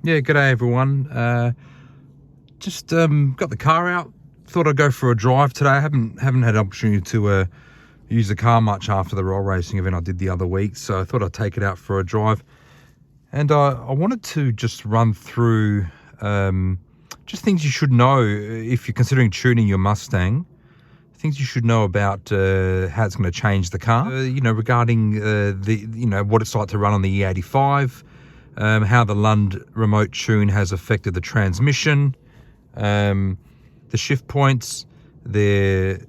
Yeah, g'day everyone. Just got the car out. Thought I'd go for a drive today. I haven't had an opportunity to use the car much after the roll racing event I did the other week, so I thought I'd take it out for a drive. And I wanted to just run through just things you should know if you're considering tuning your Mustang. Things you should know about how it's going to change the car. Regarding what it's like to run on the E85. How the Lund remote tune has affected the transmission, the shift points, the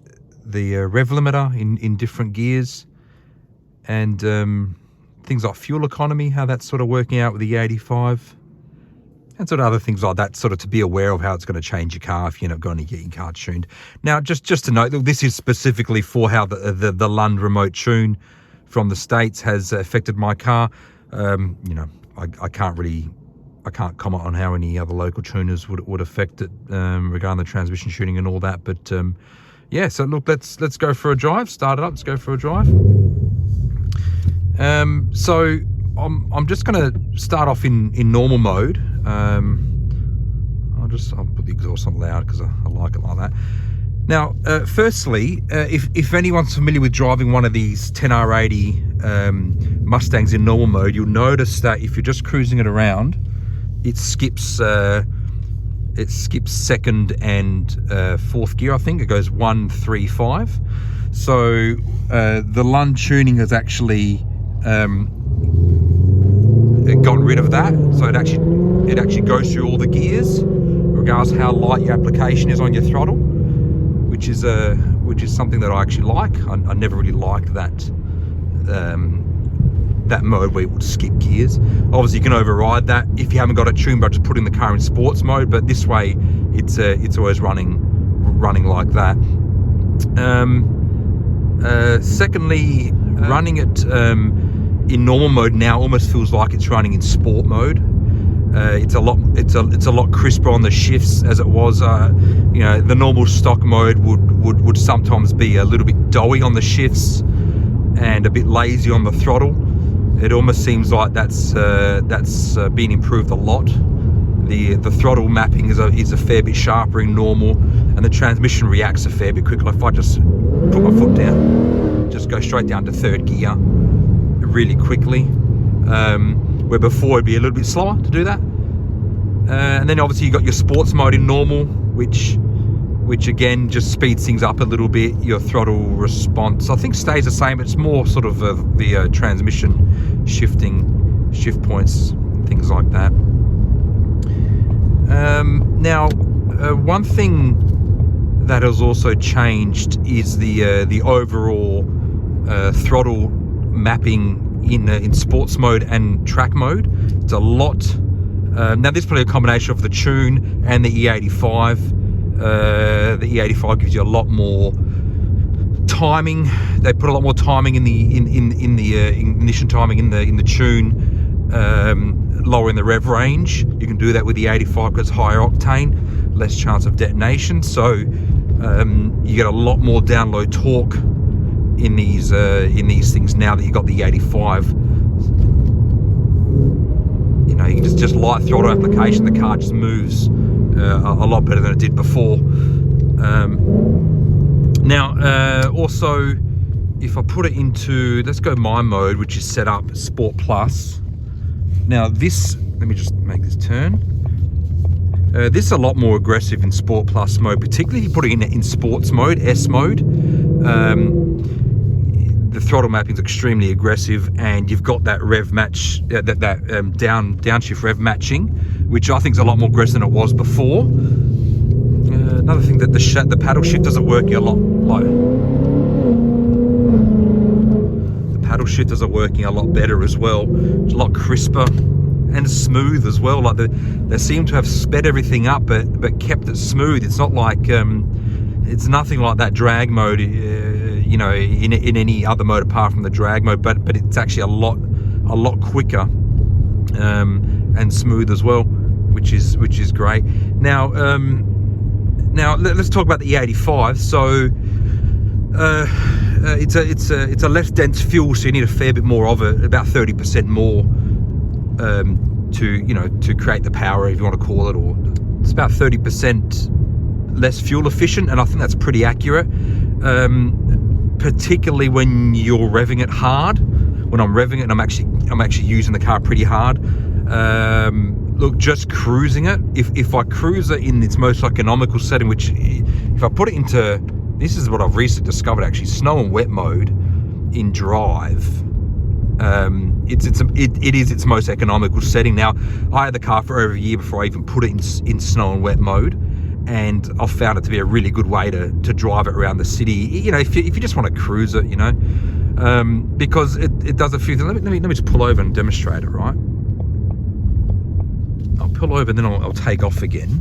rev limiter in different gears, and things like fuel economy, how that's sort of working out with the E85, and sort of other things like that, sort of to be aware of how it's going to change your car if you're not going to get your car tuned. Now, just to note, this is specifically for how the Lund remote tune from the States has affected my car. I can't comment on how any other local tuners would affect it regarding the transmission tuning and all that. But yeah, so look, let's go for a drive. Start it up. Let's go for a drive. So I'm just going to start off in normal mode. I'll put the exhaust on loud because I like it like that. Now, firstly, if anyone's familiar with driving one of these 10R80 Mustangs in normal mode, you'll notice that if you're just cruising it around, it skips second and fourth gear. I think it goes 1, 3, 5. So the Lund tuning has actually gotten rid of that. So it actually goes through all the gears, regardless of how light your application is on your throttle. Which is something that I actually like. I never really liked that that mode where it would skip gears. Obviously, you can override that if you haven't got it tuned by just putting the car in sports mode. But this way, it's always running like that. Secondly, running it in normal mode now almost feels like it's running in sport mode. It's a lot crisper on the shifts as it was. The normal stock mode would sometimes be a little bit doughy on the shifts and a bit lazy on the throttle. It almost seems like that's been improved a lot. The throttle mapping is a fair bit sharper in normal, and the transmission reacts a fair bit quicker. If I just put my foot down, just go straight down to third gear really quickly. Where before it'd be a little bit slower to do that. And then obviously you got your sports mode in normal, which again just speeds things up a little bit. Your throttle response, I think, stays the same. It's more sort of the transmission shifting, shift points, things like that. Now, one thing that has also changed is the overall throttle mapping in sports mode and track mode. It's a lot. Now this is probably a combination of the tune and the E85. The E85 gives you a lot more timing. They put a lot more timing in the ignition timing in the tune, lowering the rev range. You can do that with the E85 because it's higher octane, less chance of detonation. So you get a lot more down low torque in these things now that you've got the 85. You can just light throttle application, the car just moves a lot better than it did before. Also, if I put it into, let's go my mode, which is set up Sport Plus. Now this, let me just make this turn. This is a lot more aggressive in Sport Plus mode, particularly if you put it in sports mode, S mode. The throttle mapping is extremely aggressive, and you've got that rev match, downshift rev matching, which I think is a lot more aggressive than it was before. Another thing that the paddle shifters are working a lot The paddle shifters are working a lot better as well. It's a lot crisper and smooth as well. Like they seem to have sped everything up, but kept it smooth. It's not like it's nothing like that drag mode. In any other mode apart from the drag mode, but it's actually a lot quicker and smooth as well, which is great. Now let's talk about the E85. So it's a less dense fuel, so you need a fair bit more of it, about 30% more to create the power, if you want to call it, or it's about 30% less fuel efficient, and I think that's pretty accurate, particularly when you're revving it hard. When I'm revving it, and I'm actually using the car pretty hard. Look, just cruising it, if I cruise it in its most economical setting, which if I put it into, this is what I've recently discovered actually, snow and wet mode in drive, it is its most economical setting. Now, I had the car for over a year before I even put it in snow and wet mode, and I've found it to be a really good way to drive it around the city, you know, if you just want to cruise it, you know, because it does a few things. Let me just pull over and demonstrate it, right? I'll pull over and then I'll take off again.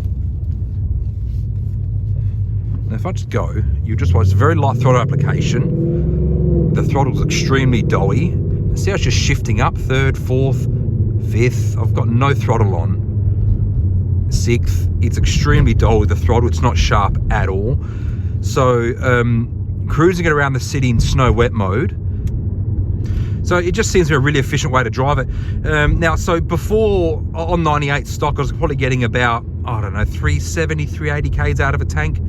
Now if I just go, you just watch, it's a very light throttle application. The throttle's extremely doughy. See how it's just shifting up, 3rd, 4th, 5th. I've got no throttle on. 6th, it's extremely dull with the throttle. It's not sharp at all. So cruising it around the city in snow wet mode, so it just seems to be a really efficient way to drive it. Now, so before on 98 stock, I was probably getting about, I don't know, 370, 380 Ks out of a tank.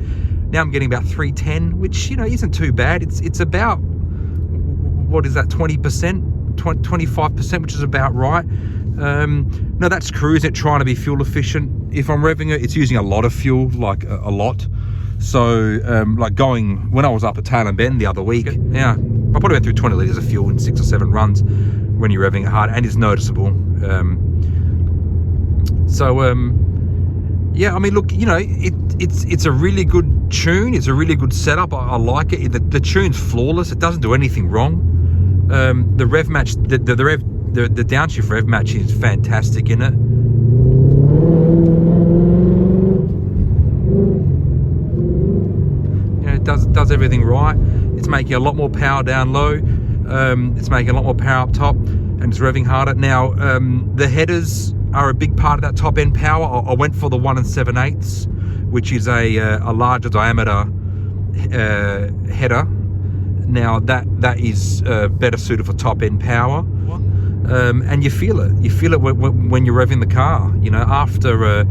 Now I'm getting about 310, which, you know, isn't too bad. It's about, what is that, 20%, 25%, which is about right. No, that's cruising it, trying to be fuel efficient. If I'm revving it, it's using a lot of fuel, like a lot. So, like going, when I was up at Tail and Bend the other week, yeah, I probably went through 20 litres of fuel in 6 or 7 runs when you're revving it hard, and it's noticeable. Yeah, I mean, look, you know, it's a really good tune. It's a really good setup. I like it. The tune's flawless. It doesn't do anything wrong. The rev match, the downshift rev match is fantastic in it. You know, it does everything right. It's making a lot more power down low. It's making a lot more power up top, and it's revving harder. Now, the headers are a big part of that top end power. I went for the 1 7/8, which is a larger diameter header. Now that is better suited for top end power, and you feel it. You feel it when you're revving the car. You know, after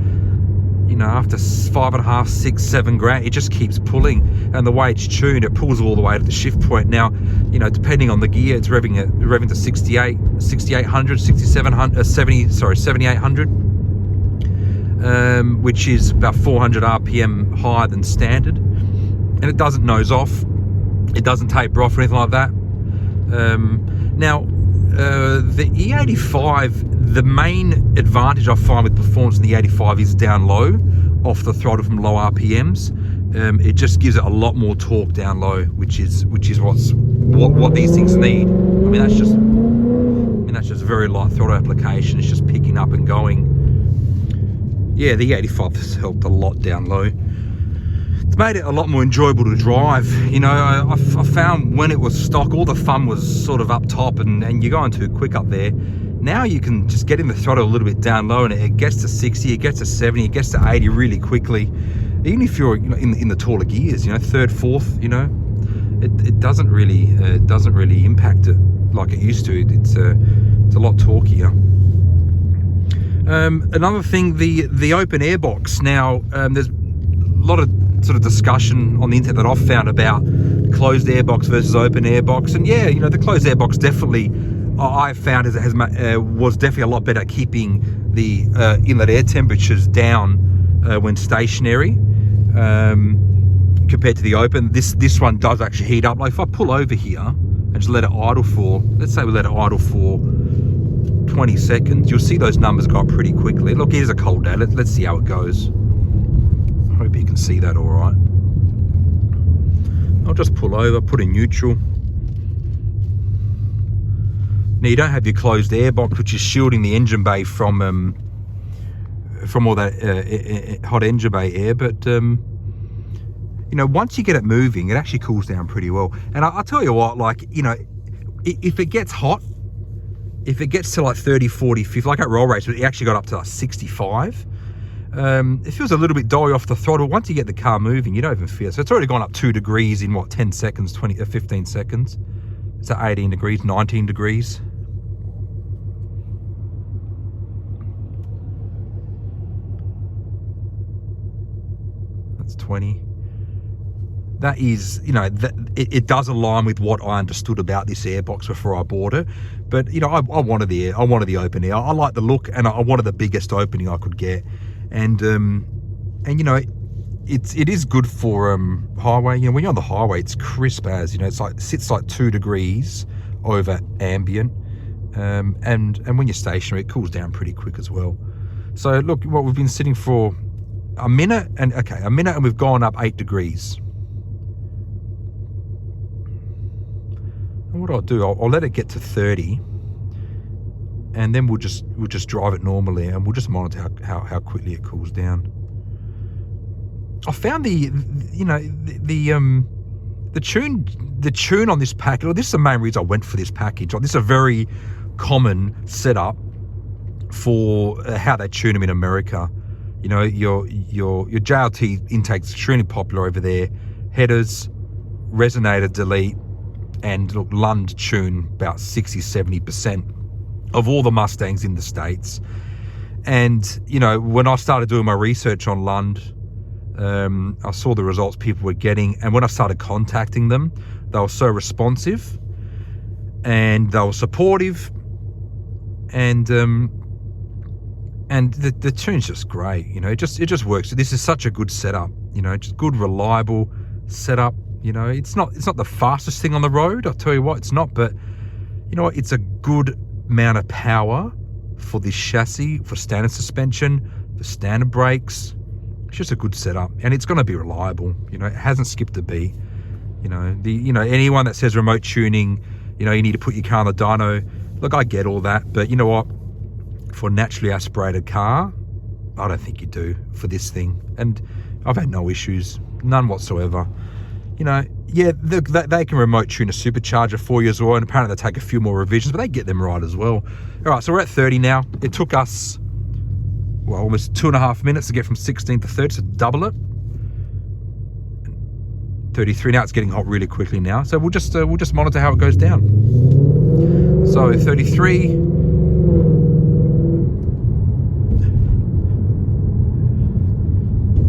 5.5, 6, 7 grand, it just keeps pulling. And the way it's tuned, it pulls all the way to the shift point. Now, you know, depending on the gear, it's revving to 6,800, 7,800, which is about 400 RPM higher than standard. And it doesn't nose off. It doesn't taper off or anything like that. Now, the E85, the main advantage I find with performance in the E85 is down low, off the throttle from low RPMs. It just gives it a lot more torque down low, which is what these things need. I mean, that's just very light throttle application. It's just picking up and going. Yeah, the E85 has helped a lot down low. It's made it a lot more enjoyable to drive. You know, I found when it was stock, all the fun was sort of up top, and you're going too quick up there. Now you can just get in the throttle a little bit down low, and it gets to 60, it gets to 70, it gets to 80 really quickly. Even if you're, you know, in the taller gears, you know, 3rd, 4th, you know, it doesn't really impact it like it used to. It's a lot torquier. Another thing, the open air box. Now, there's a lot of sort of discussion on the internet that I've found about closed air box versus open air box, and yeah, you know, the closed air box definitely, I found was definitely a lot better at keeping the inlet air temperatures down when stationary, compared to the open. This one does actually heat up. Like if I pull over here and just let it idle for, let's say we let it idle for 20 seconds, you'll see those numbers go up pretty quickly. Look, here's a cold day. Let's see how it goes. I hope you can see that all right. I'll just pull over, put in neutral. Now you don't have your closed air box, which is shielding the engine bay from all that hot engine bay air, but you know, once you get it moving, it actually cools down pretty well. And I'll tell you what, like, you know, if it gets hot, if it gets to like 30, 40, 50, like at roll race, it actually got up to like 65. It feels a little bit doughy off the throttle. Once you get the car moving, you don't even feel it. So it's already gone up 2 degrees in what, 10 seconds, 15 seconds. It's at 18 degrees, 19 degrees. That's 20. That is, you know, it does align with what I understood about this airbox before I bought it. But you know, I wanted the open air. I like the look, and I wanted the biggest opening I could get. And you know, it is good for highway. You know, when you're on the highway, it's crisp as, you know, it's like sits like 2 degrees over ambient. And when you're stationary, it cools down pretty quick as well. So look, what we've been sitting for a minute, and we've gone up 8 degrees. And what I'll do, I'll let it get to 30, and then we'll just drive it normally, and we'll just monitor how quickly it cools down. I found the tune on this package. Well, this is the main reason I went for this package. This is a very common setup for how they tune them in America. You know, your JLT intake's extremely popular over there. Headers, resonator delete, and look, Lund tune about 60-70% of all the Mustangs in the States. And you know, when I started doing my research on Lund, I saw the results people were getting, and when I started contacting them, they were so responsive and they were supportive, and the tune's just great. You know, it just works. This is such a good setup. You know, just good, reliable setup. You know, it's not the fastest thing on the road, I'll tell you what, it's not, but you know what, it's a good amount of power for this chassis, for standard suspension, for standard brakes. It's just a good setup, and it's going to be reliable. You know, it hasn't skipped a beat. You know, anyone that says remote tuning, you know, you need to put your car on the dyno. Look, I get all that, but you know what? For a naturally aspirated car, I don't think you do for this thing. And I've had no issues, none whatsoever. You know, yeah, they can remote tune a supercharger for you as well, and apparently they take a few more revisions, but they get them right as well. All right, so we're at 30 now. It took us, well, almost 2.5 minutes to get from 16 to 30, so double it. 33 now, it's getting hot really quickly now. So we'll just monitor how it goes down. So 33.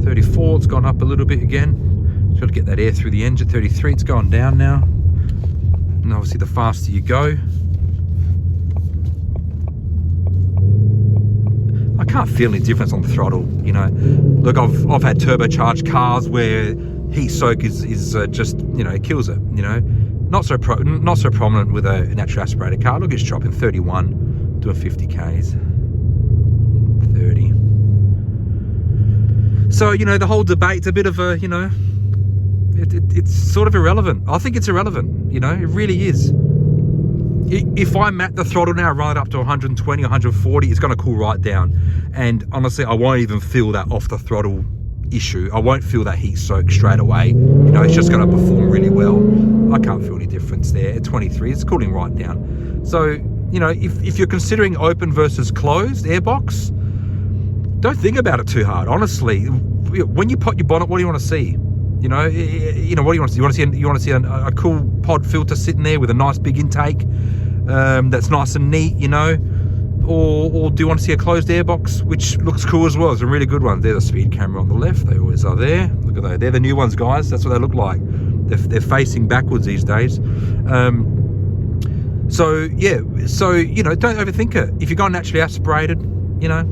34, it's gone up a little bit again. Got to get that air through the engine. 33, it's going down now. And obviously the faster you go, I can't feel any difference on the throttle. You know, look, I've had turbocharged cars where heat soak is just, you know, it kills it. You know, not so prominent with a natural aspirated car. Look, it's dropping 31, doing 50 k's. 30. So you know, the whole debate's a bit of a, you know, it's sort of irrelevant. I think it's irrelevant. You know, it really is. If I mat the throttle now, run it up to 120, 140, it's going to cool right down. And honestly, I won't even feel that off the throttle issue. I won't feel that heat soak straight away. You know, it's just going to perform really well. I can't feel any difference there. At 23, it's cooling right down. So, you know, if you're considering open versus closed airbox, don't think about it too hard. Honestly, when you pop your bonnet, what do you want to see? You know, what do you want to see? You want to see a cool pod filter sitting there with a nice big intake that's nice and neat, you know, or do you want to see a closed airbox, which looks cool as well? It's a really good one. There's a speed camera on the left. They always are there. Look at those. They're the new ones, guys. That's what they look like. They're facing backwards these days. So yeah, so you know, don't overthink it. If you're going naturally aspirated, you know.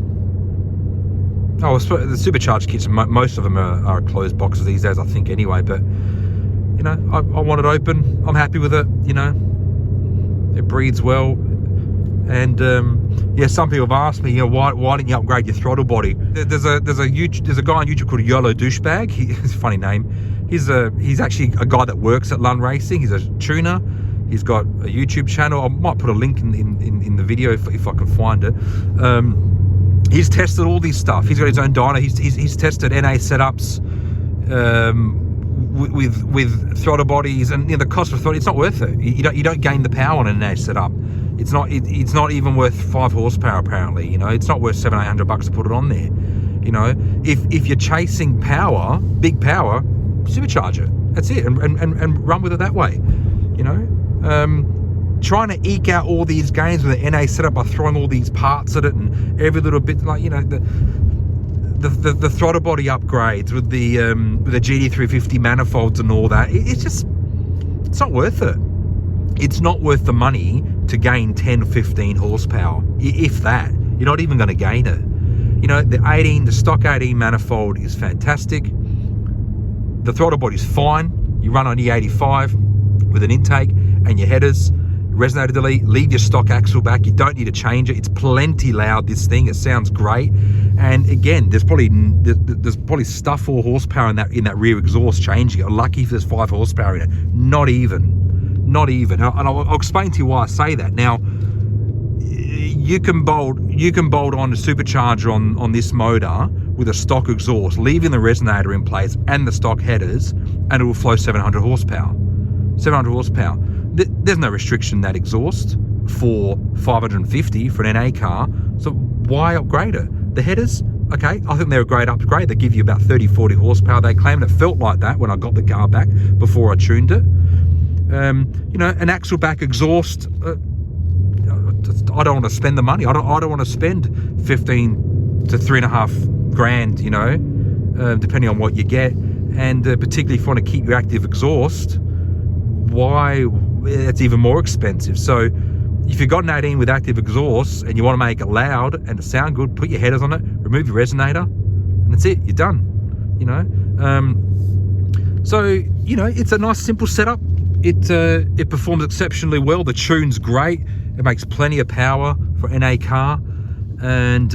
Oh, the supercharged kits, most of them are closed boxes these days, I think, anyway. But you know, I want it open. I'm happy with it. You know, it breathes well. And yeah, some people have asked me, you know, why didn't you upgrade your throttle body? There's a guy on YouTube called YOLO Douchebag. He's a funny name. He's actually a guy that works at Lund Racing. He's a tuner. He's got a YouTube channel. I might put a link in the video if I can find it. He's tested all this stuff. He's got his own dyno. He's tested NA setups with throttle bodies, and you know, the cost of throttle, it's not worth it. You don't gain the power on an NA setup. It's not even worth 5 horsepower apparently. You know, it's not worth $700-800 to put it on there. You know, if you're chasing power, big power, supercharge it. That's it, and run with it that way. You know. Trying to eke out all these gains with the NA setup by throwing all these parts at it and every little bit, like, you know, the the throttle body upgrades with the GT350 manifolds and all that, it's not worth it. It's not worth the money to gain 10, 15 horsepower, if that. You're not even going to gain it. You know, the stock 18 manifold is fantastic. The throttle body's fine. You run on E85 with an intake and your headers, resonator delete, leave your stock axle back. You don't need to change it. It's plenty loud, this thing. It sounds great. And again, there's probably stuff 4 horsepower in that rear exhaust changing it. Lucky if there's 5 horsepower in it. Not even. And I'll explain to you why I say that. Now, you can bolt on a supercharger on this motor with a stock exhaust, leaving the resonator in place and the stock headers, and it will flow 700 horsepower. 700 horsepower. There's no restriction that exhaust for 550 for an NA car, so why upgrade it? The headers, okay, I think they're a great upgrade. They give you about 30, 40 horsepower. They claim, and it felt like that when I got the car back before I tuned it. You know, an axle back exhaust, I don't want to spend the money. I don't want to spend 15 to 3.5 grand, you know, depending on what you get. And particularly if you want to keep your active exhaust, why, it's even more expensive. So if you've got an 18 with active exhaust and you want to make it loud and to sound good, put your headers on it, remove your resonator, and that's it, you're done, you know. So, you know, it's a nice simple setup. It performs exceptionally well. The tune's great. It makes plenty of power for an NA car. And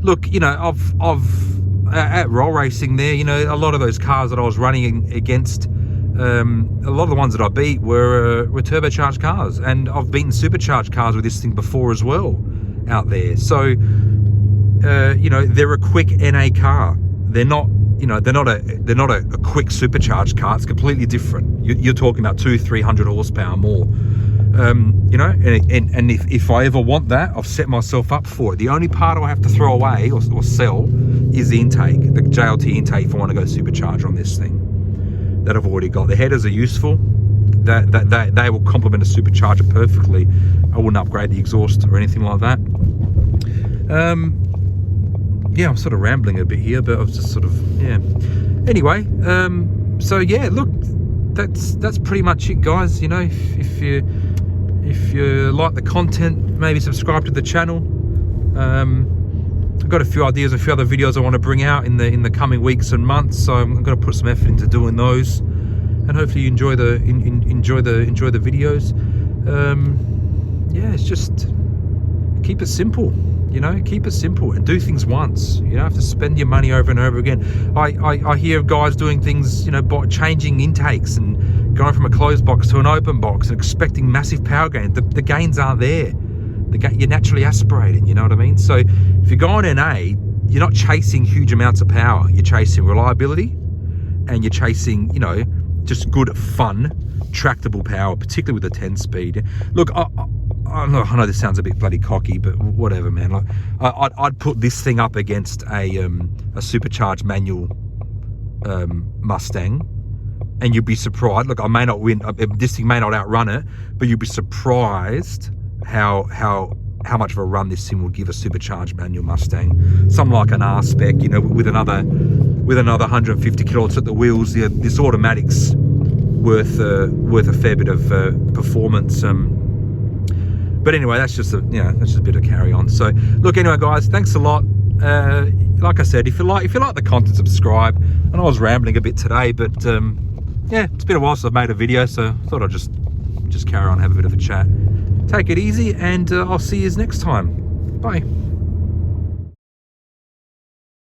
look, you know, at roll racing there, you know, a lot of those cars that I was running against, a lot of the ones that I beat were turbocharged cars, and I've beaten supercharged cars with this thing before as well out there. So, you know, they're a quick NA car. They're not. You know, they're not a quick supercharged car. It's completely different. You're talking about 200-300 horsepower more. You know, and if I ever want that, I've set myself up for it. The only part I have to throw away or sell is the intake, the JLT intake, if I want to go supercharger on this thing that I've already got. The headers are useful. They will complement a supercharger perfectly. I wouldn't upgrade the exhaust or anything like that. Yeah, I'm sort of rambling a bit here, but I was just sort of, yeah. Anyway, so yeah, look, that's pretty much it, guys. You know, if you like the content, maybe subscribe to the channel. I've got a few ideas, a few other videos I want to bring out in the coming weeks and months, so I'm going to put some effort into doing those, and hopefully you enjoy the videos. Yeah, it's just keep it simple. You know, keep it simple and do things once. You don't have to spend your money over and over again. I hear of guys doing things, you know, changing intakes and going from a closed box to an open box and expecting massive power gains. The gains aren't there. You're naturally aspirating, you know what I mean? So if you go on NA, you're not chasing huge amounts of power. You're chasing reliability, and you're chasing, you know, just good, fun, tractable power, particularly with a 10-speed. Look, I know this sounds a bit bloody cocky, but whatever, man. Like, I'd put this thing up against a supercharged manual Mustang, and you'd be surprised. Look, I may not win. This thing may not outrun it, but you'd be surprised how much of a run this thing will give a supercharged manual Mustang. Something like an R spec, you know, with another 150 kilowatts at the wheels. This automatic's worth a fair bit of performance. But anyway, that's just a bit of carry on. So look, anyway, guys, thanks a lot. Like I said, if you like the content, subscribe. I know I was rambling a bit today, but yeah, it's been a while since I've made a video, so I thought I'd just carry on, have a bit of a chat. Take it easy, and I'll see you next time. Bye.